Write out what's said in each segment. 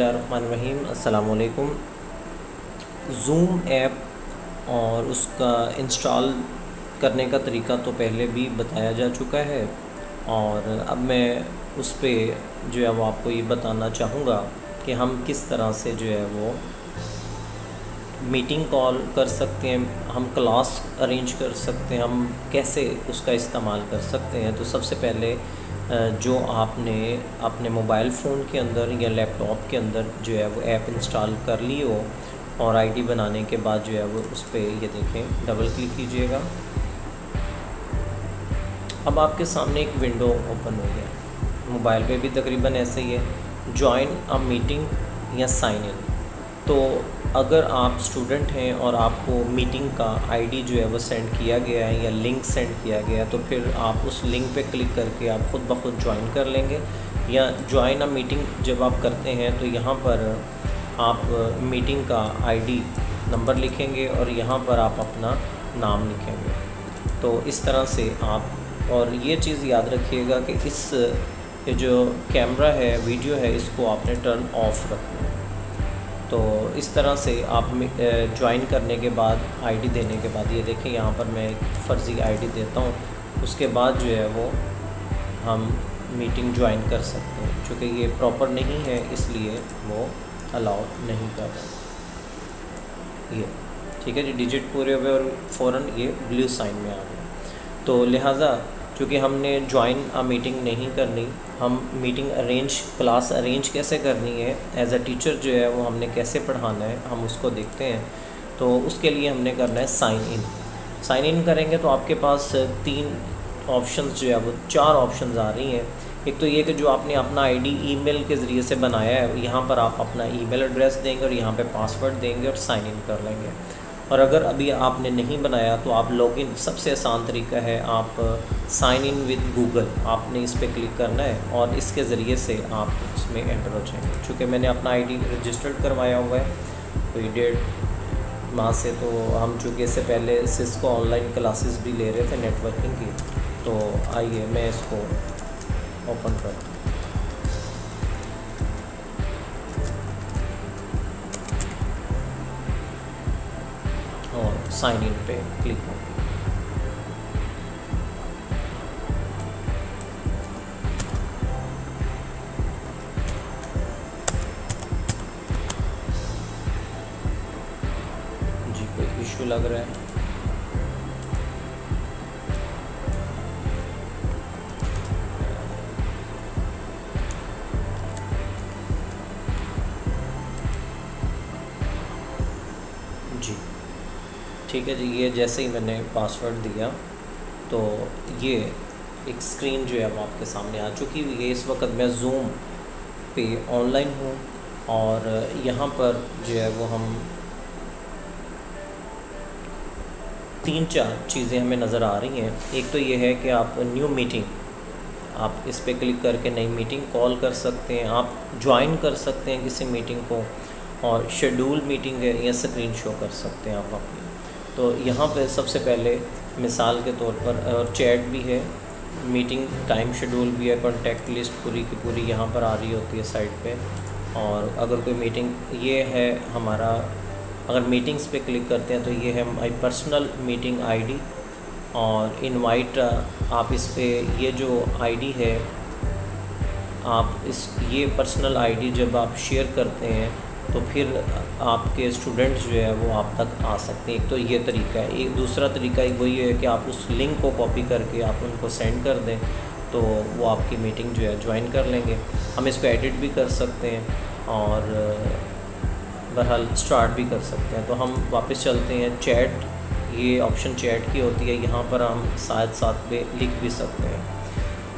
बिस्मिल्लाहिर्रहमानिर्रहीम। अस्सलामुअलैकुम। Zoom app और उसका इंस्टॉल करने का तरीका तो पहले भी बताया जा चुका है और अब मैं उस पर जो है वो आपको ये बताना चाहूँगा कि हम किस तरह से जो है वो मीटिंग कॉल कर सकते हैं, हम क्लास अरेंज कर सकते हैं, हम कैसे उसका इस्तेमाल कर सकते हैं। तो सबसे पहले जो आपने अपने मोबाइल फ़ोन के अंदर या लैपटॉप के अंदर जो है वो ऐप इंस्टॉल कर ली हो और आईडी बनाने के बाद जो है वो उस पर ये देखें डबल क्लिक कीजिएगा। अब आपके सामने एक विंडो ओपन हो गया। मोबाइल पे भी तकरीबन ऐसे ही है, जॉइन अ मीटिंग या साइन इन। तो अगर आप स्टूडेंट हैं और आपको मीटिंग का आईडी जो है वो सेंड किया गया है या लिंक सेंड किया गया है, तो फिर आप उस लिंक पे क्लिक करके आप ख़ुद ब खुद ज्वाइन कर लेंगे। या ज्वाइन अ मीटिंग जब आप करते हैं तो यहाँ पर आप मीटिंग का आईडी नंबर लिखेंगे और यहाँ पर आप अपना नाम लिखेंगे। तो इस तरह से आप, और ये चीज़ याद रखिएगा कि इस जो कैमरा है, वीडियो है, इसको आपने टर्न ऑफ रखना है। तो इस तरह से आप ज्वाइन करने के बाद, आईडी देने के बाद, ये देखें यहाँ पर मैं एक फ़र्ज़ी आईडी देता हूँ, उसके बाद जो है वो हम मीटिंग ज्वाइन कर सकते हैं। चूँकि ये प्रॉपर नहीं है इसलिए वो अलाउ नहीं कर रहा। ये ठीक है जी, डिजिट पूरे हुए और फ़ौरन ये ब्लू साइन में आ गया। तो लिहाजा चूँकि हमने ज्वाइन अ मीटिंग नहीं करनी, हम मीटिंग अरेंज, क्लास अरेंज कैसे करनी है, एज अ टीचर जो है वो हमने कैसे पढ़ाना है, हम उसको देखते हैं। तो उसके लिए हमने करना है साइन इन। साइन इन करेंगे तो आपके पास 3 ऑप्शंस जो है वो 4 ऑप्शंस आ रही हैं। एक तो ये कि जो आपने अपना आईडी ईमेल के ज़रिए से बनाया है, यहाँ पर आप अपना ईमेल एड्रेस देंगे और यहाँ पे पासवर्ड देंगे और साइन इन कर लेंगे। और अगर अभी आपने नहीं बनाया तो आप लॉगिन, सबसे आसान तरीका है, आप साइन इन विद गूगल, आपने इस पर क्लिक करना है और इसके ज़रिए से आप उसमें एंटर हो जाएंगे। चूँकि मैंने अपना आईडी रजिस्टर्ड करवाया हुआ है तो ये 1.5 माह से, तो हम चूँकि इससे पहले सिस्को ऑनलाइन क्लासेस भी ले रहे थे नेटवर्किंग की। तो आइए मैं इसको ओपन करता हूँ और साइन इन पे क्लिक करें। जी कोई इशू लग रहा है? जी ठीक है जी, ये जैसे ही मैंने पासवर्ड दिया तो ये एक स्क्रीन जो है वो आपके सामने आ चुकी हुई है। इस वक्त मैं ज़ूम पे ऑनलाइन हूँ और यहाँ पर जो है वो हम 3-4 चीज़ें हमें नज़र आ रही हैं। एक तो ये है कि आप न्यू मीटिंग, आप इस पर क्लिक करके नई मीटिंग कॉल कर सकते हैं, आप ज्वाइन कर सकते हैं किसी मीटिंग को, और शेड्यूल मीटिंग है या स्क्रीन शो कर सकते हैं आप अपनी। तो यहाँ पे सबसे पहले मिसाल के तौर पर, और चैट भी है, मीटिंग टाइम शेड्यूल भी है, कॉन्टैक्ट लिस्ट पूरी की पूरी यहाँ पर आ रही होती है साइड पे। और अगर कोई मीटिंग, ये है हमारा, अगर मीटिंग्स पे क्लिक करते हैं तो ये है माई पर्सनल मीटिंग आईडी और इनवाइट। आप इस पे, ये जो आईडी है, आप ये पर्सनल आईडी जब आप शेयर करते हैं तो फिर आपके स्टूडेंट्स जो है वो आप तक आ सकते हैं। एक तो ये तरीका है। एक दूसरा तरीका वही है कि आप उस लिंक को कॉपी करके आप उनको सेंड कर दें तो वो आपकी मीटिंग जो है ज्वाइन कर लेंगे। हम इसको एडिट भी कर सकते हैं और बहरहाल स्टार्ट भी कर सकते हैं। तो हम वापस चलते हैं। चैट, ये ऑप्शन चैट की होती है, यहाँ पर हम साथ पे लिख भी सकते हैं।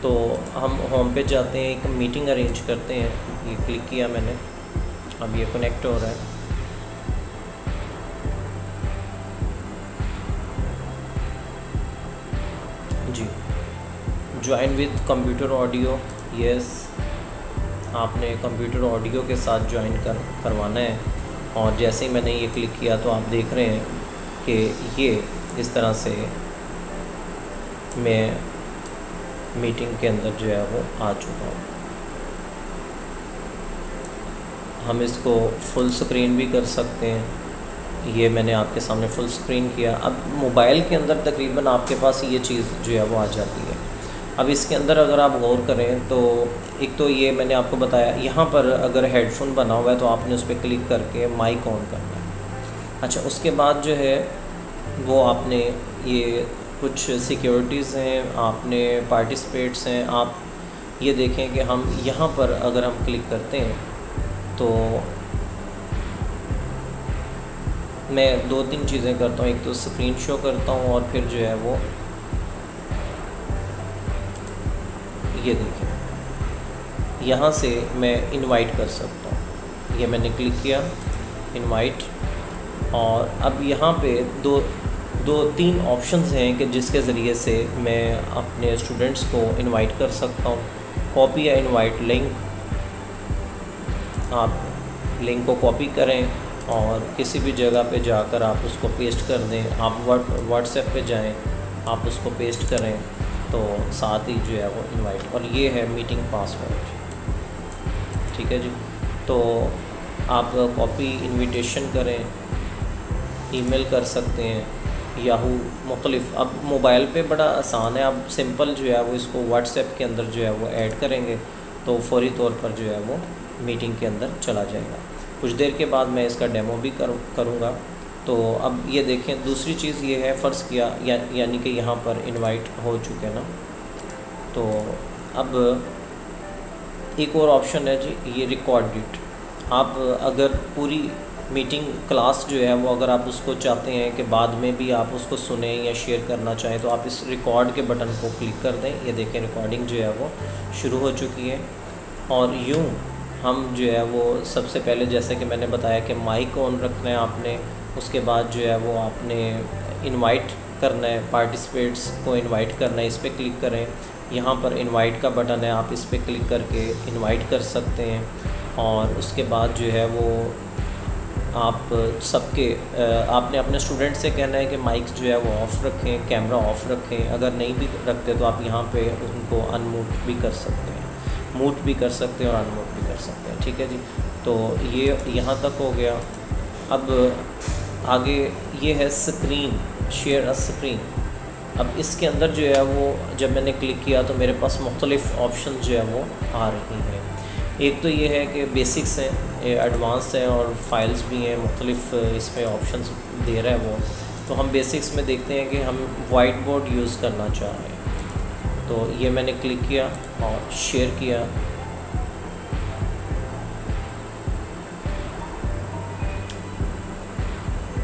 तो हम होम पे जाते हैं, एक मीटिंग अरेंज करते हैं, ये क्लिक किया मैंने, अब ये कनेक्ट हो रहा है। जी, join with computer audio, yes, आपने कंप्यूटर ऑडियो के साथ ज्वाइन करवाना है। और जैसे ही मैंने ये क्लिक किया तो आप देख रहे हैं कि ये इस तरह से मैं मीटिंग के अंदर जो है वो आ चुका हूँ। हम इसको फुल स्क्रीन भी कर सकते हैं। ये मैंने आपके सामने फुल स्क्रीन किया। अब मोबाइल के अंदर तकरीबन आपके पास ये चीज़ जो है वो आ जाती है। अब इसके अंदर अगर आप गौर करें तो एक तो ये मैंने आपको बताया, यहाँ पर अगर हेडफोन बना हुआ है तो आपने उस पर क्लिक करके माइक ऑन करना है। अच्छा, उसके बाद जो है वो आपने ये कुछ सिक्योरिटीज़ हैं, आपने पार्टिसिपेट्स हैं। आप ये देखें कि हम यहाँ पर अगर हम क्लिक करते हैं तो मैं 2-3 चीज़ें करता हूँ। एक तो स्क्रीन शो करता हूँ और फिर जो है वो ये देखें, यहाँ से मैं इनवाइट कर सकता हूँ। ये मैंने क्लिक किया इनवाइट, और अब यहाँ पे दो तीन ऑप्शंस हैं कि जिसके ज़रिए से मैं अपने स्टूडेंट्स को इनवाइट कर सकता हूँ। कॉपी या इनवाइट लिंक, आप लिंक को कॉपी करें और किसी भी जगह पे जाकर आप उसको पेस्ट कर दें। आप व्हाट्सएप पे जाएं, आप उसको पेस्ट करें तो साथ ही जो है वो इनवाइट। और ये है मीटिंग पासवर्ड, ठीक है जी। तो आप कॉपी इनविटेशन करें, ईमेल कर सकते हैं, याहू मुख्तलिफ। अब मोबाइल पे बड़ा आसान है, आप सिंपल जो है वो इसको व्हाट्सएप के अंदर जो है वो ऐड करेंगे तो फौरी तौर पर जो है वो मीटिंग के अंदर चला जाएगा। कुछ देर के बाद मैं इसका डेमो भी करूँगा। तो अब ये देखें, दूसरी चीज़ ये है, फ़र्ज़ किया यानी कि यहाँ पर इनवाइट हो चुके ना, तो अब एक और ऑप्शन है जी, ये रिकॉर्ड इट। आप अगर पूरी मीटिंग क्लास जो है वो अगर आप उसको चाहते हैं कि बाद में भी आप उसको सुने या शेयर करना चाहें तो आप इस रिकॉर्ड के बटन को क्लिक कर दें। ये देखें, रिकॉर्डिंग जो है वो शुरू हो चुकी है। और यूँ हम जो है वो सबसे पहले जैसे कि मैंने बताया कि माइक ऑन रखना है आपने, उसके बाद जो है वो आपने इनवाइट करना है, पार्टिसिपेट्स को इनवाइट करना है। इस पर क्लिक करें, यहाँ पर इनवाइट का बटन है, आप इस पर क्लिक करके इनवाइट कर सकते हैं। और उसके बाद जो है वो आप सबके आपने अपने स्टूडेंट से कहना है कि माइक जो है वो ऑफ़ रखें, कैमरा ऑफ़ रखें। अगर नहीं भी रखते तो आप यहाँ पे उनको अनम्यूट भी कर सकते हैं, म्यूट भी कर सकते हैं और अनम्यूट भी कर सकते हैं, ठीक है जी। तो ये यहाँ तक हो गया। अब आगे ये है स्क्रीन, शेयर अ स्क्रीन। अब इसके अंदर जो है वो जब मैंने क्लिक किया तो मेरे पास मुख्तलिफ़ ऑप्शन जो है वो आ रही हैं। एक तो ये है कि बेसिक्स हैं, एडवांस हैं और फाइल्स भी हैं, मुख्तलिफ़ इसमें ऑप्शंस दे रहा है वो। तो हम बेसिक्स में देखते हैं कि हम वाइट बोर्ड यूज़ करना चाह रहे हैं। तो ये मैंने क्लिक किया और शेयर किया।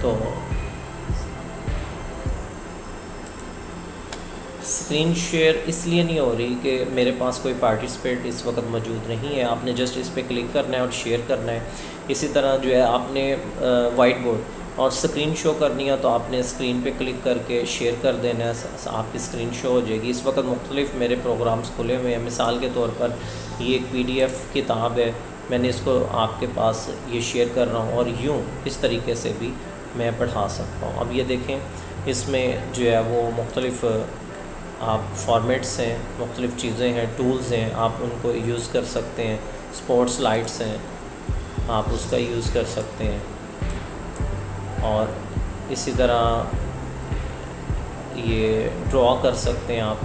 तो स्क्रीन शेयर इसलिए नहीं हो रही कि मेरे पास कोई पार्टिसिपेट इस वक्त मौजूद नहीं है। आपने जस्ट इस पर क्लिक करना है और शेयर करना है। इसी तरह जो है आपने वाइट बोर्ड और स्क्रीन शो करनी है तो आपने स्क्रीन पे क्लिक करके शेयर कर देना है, आपकी स्क्रीन शो हो जाएगी। इस वक्त मुख्तलिफ़ मेरे प्रोग्राम्स खुले हुए हैं। मिसाल के तौर पर ये एक PDF किताब है, मैंने इसको आपके पास ये शेयर कर रहा हूँ और यूँ इस तरीके से भी मैं पढ़ा सकता हूँ। अब ये देखें, इसमें जो है वो मुख्तलिफ़ आप फॉर्मेट्स हैं, मुख्तलिफ़ चीज़ें हैं, टूल्स हैं, आप उनको यूज़ कर सकते हैं। स्पोर्ट्स लाइट्स हैं, आप उसका यूज़ कर सकते हैं। और इसी तरह ये ड्रॉ कर सकते हैं आप,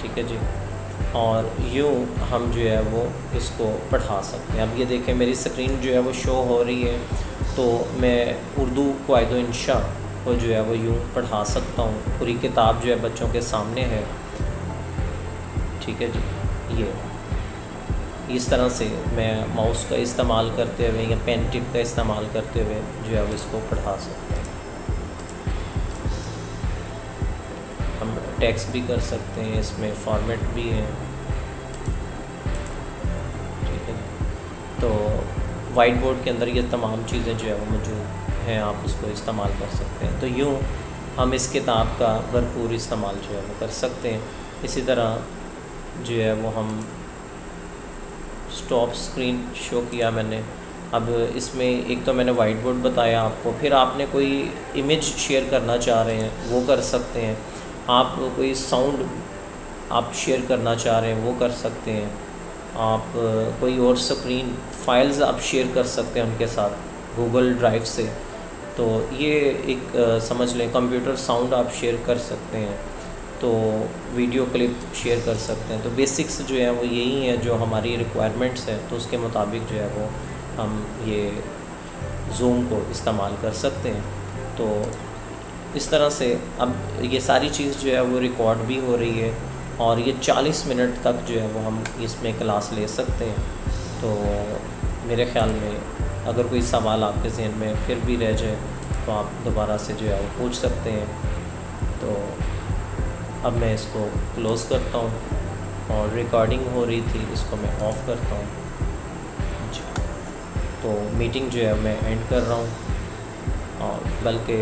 ठीक है जी। और यूँ हम जो है वो इसको पढ़ा सकते हैं। अब ये देखें, मेरी स्क्रीन जो है वो शो हो रही है, तो मैं उर्दू क़वाइद व इंशा को जो है वो यूँ पढ़ा सकता हूँ। पूरी किताब जो है बच्चों के सामने है, ठीक है जी। ये इस तरह से मैं माउस का इस्तेमाल करते हुए या पेन टिप का इस्तेमाल करते हुए जो है वो इसको पढ़ा सकते हैं। हम टेक्स्ट भी कर सकते हैं, इसमें फॉर्मेट भी है, ठीक है। तो वाइट बोर्ड के अंदर ये तमाम चीज़ें जो है वो मौजूद हैं, आप उसको इस्तेमाल कर सकते हैं। तो यूँ हम इस किताब का भरपूर इस्तेमाल जो है वो कर सकते हैं। इसी तरह जो है वो हम स्टॉप स्क्रीन शो किया मैंने। अब इसमें एक तो मैंने वाइट बोर्ड बताया आपको, फिर आपने कोई इमेज शेयर करना चाह रहे हैं वो कर सकते हैं, आप कोई साउंड आप शेयर करना चाह रहे हैं वो कर सकते हैं। आप कोई और स्क्रीन फाइल्स आप शेयर कर सकते हैं उनके साथ गूगल ड्राइव से। तो ये एक समझ लें कंप्यूटर साउंड आप शेयर कर सकते हैं, तो वीडियो क्लिप शेयर कर सकते हैं। तो बेसिक्स जो है वो यही है जो हमारी रिक्वायरमेंट्स है, तो उसके मुताबिक जो है वो हम ये जूम को इस्तेमाल कर सकते हैं। तो इस तरह से अब ये सारी चीज़ जो है वो रिकॉर्ड भी हो रही है और ये 40 मिनट तक जो है वो हम इसमें क्लास ले सकते हैं। तो मेरे ख़्याल में अगर कोई सवाल आपके जहन में फिर भी रह जाए तो आप दोबारा से जो है वो पूछ सकते हैं। तो अब मैं इसको क्लोज़ करता हूँ और रिकॉर्डिंग हो रही थी इसको मैं ऑफ़ करता हूँ जी। तो मीटिंग जो है मैं एंड कर रहा हूँ, और बल्कि